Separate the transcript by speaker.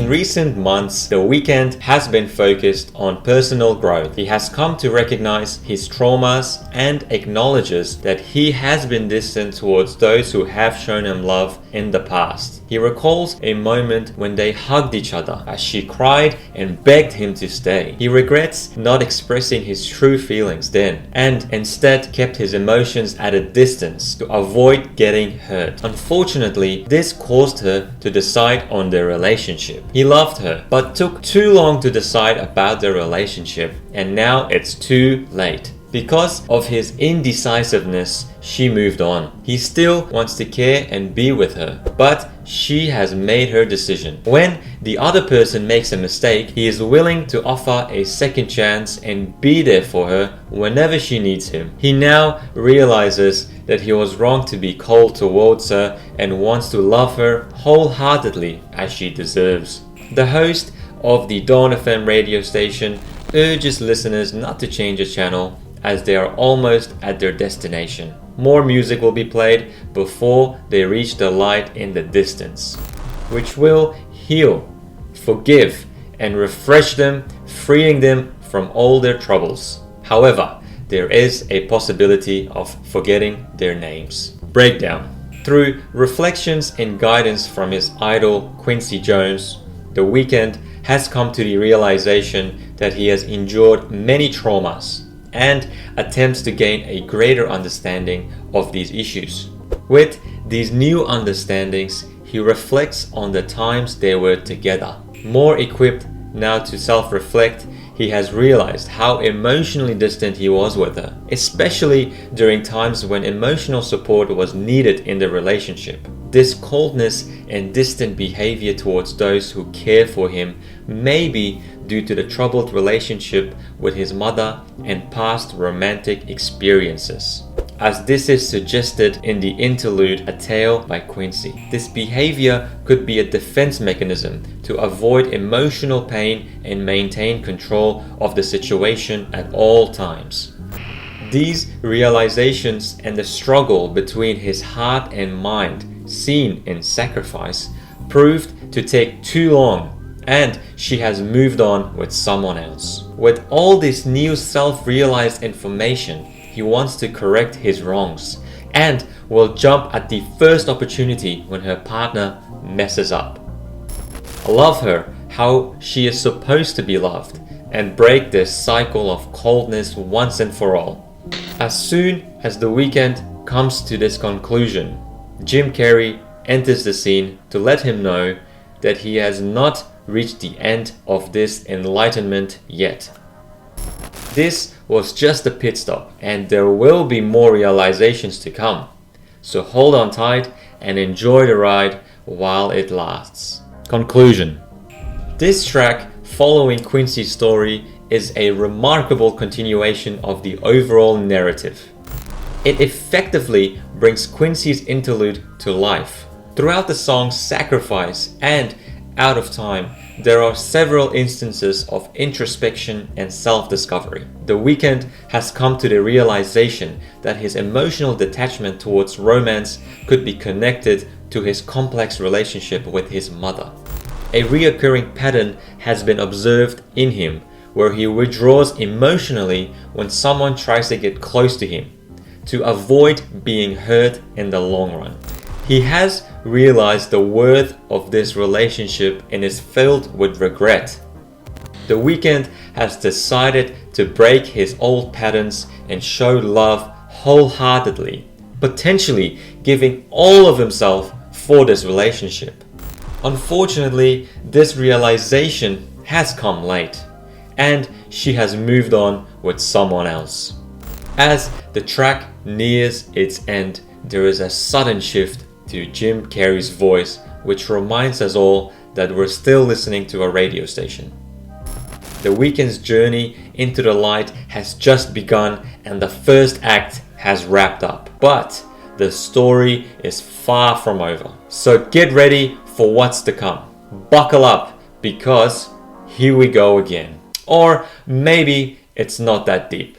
Speaker 1: In recent months, The Weeknd has been focused on personal growth. He has come to recognize his traumas and acknowledges that he has been distant towards those who have shown him love in the past. He recalls a moment when they hugged each other as she cried and begged him to stay. He regrets not expressing his true feelings then and instead kept his emotions at a distance to avoid getting hurt. Unfortunately, this caused her to decide on their relationship. He loved her, but took too long to decide about their relationship, and now it's too late. Because of his indecisiveness, she moved on. He still wants to care and be with her, but she has made her decision. When the other person makes a mistake, he is willing to offer a second chance and be there for her whenever she needs him. He now realizes that he was wrong to be cold towards her and wants to love her wholeheartedly as she deserves. The host of the Dawn FM radio station urges listeners not to change the channel as they are almost at their destination. More music will be played before they reach the light in the distance, which will heal, forgive, and refresh them, freeing them from all their troubles. However, there is a possibility of forgetting their names. Breakdown. Through reflections and guidance from his idol Quincy Jones, The Weeknd has come to the realization that he has endured many traumas and attempts to gain a greater understanding of these issues. With these new understandings, he reflects on the times they were together. More equipped now to self-reflect, he has realized how emotionally distant he was with her, especially during times when emotional support was needed in the relationship. This coldness and distant behavior towards those who care for him may be due to the troubled relationship with his mother and past romantic experiences. As this is suggested in the interlude A Tale by Quincy, this behavior could be a defense mechanism to avoid emotional pain and maintain control of the situation at all times. These realizations and the struggle between his heart and mind, seen in Sacrifice, proved to take too long, and she has moved on with someone else. With all this new self-realized information, he wants to correct his wrongs and will jump at the first opportunity when her partner messes up. Love her how she is supposed to be loved and break this cycle of coldness once and for all. As soon as The Weeknd comes to this conclusion, Jim Carrey enters the scene to let him know that he has not reached the end of this enlightenment yet. This was just a pit stop and there will be more realizations to come. So hold on tight and enjoy the ride while it lasts. Conclusion. This track, following Quincy's story, is a remarkable continuation of the overall narrative. It effectively brings Quincy's interlude to life. Throughout the songs Sacrifice and Out of Time, there are several instances of introspection and self-discovery. The Weeknd has come to the realization that his emotional detachment towards romance could be connected to his complex relationship with his mother. A reoccurring pattern has been observed in him where he withdraws emotionally when someone tries to get close to him to avoid being hurt in the long run. He has realized the worth of this relationship and is filled with regret. The Weeknd has decided to break his old patterns and show love wholeheartedly, potentially giving all of himself for this relationship. Unfortunately, this realization has come late, and she has moved on with someone else. As the track nears its end, there is a sudden shift to Jim Carrey's voice, which reminds us all that we're still listening to a radio station. The Weeknd's journey into the light has just begun and the first act has wrapped up. But the story is far from over. So get ready for what's to come. Buckle up, because here we go again. Or maybe it's not that deep.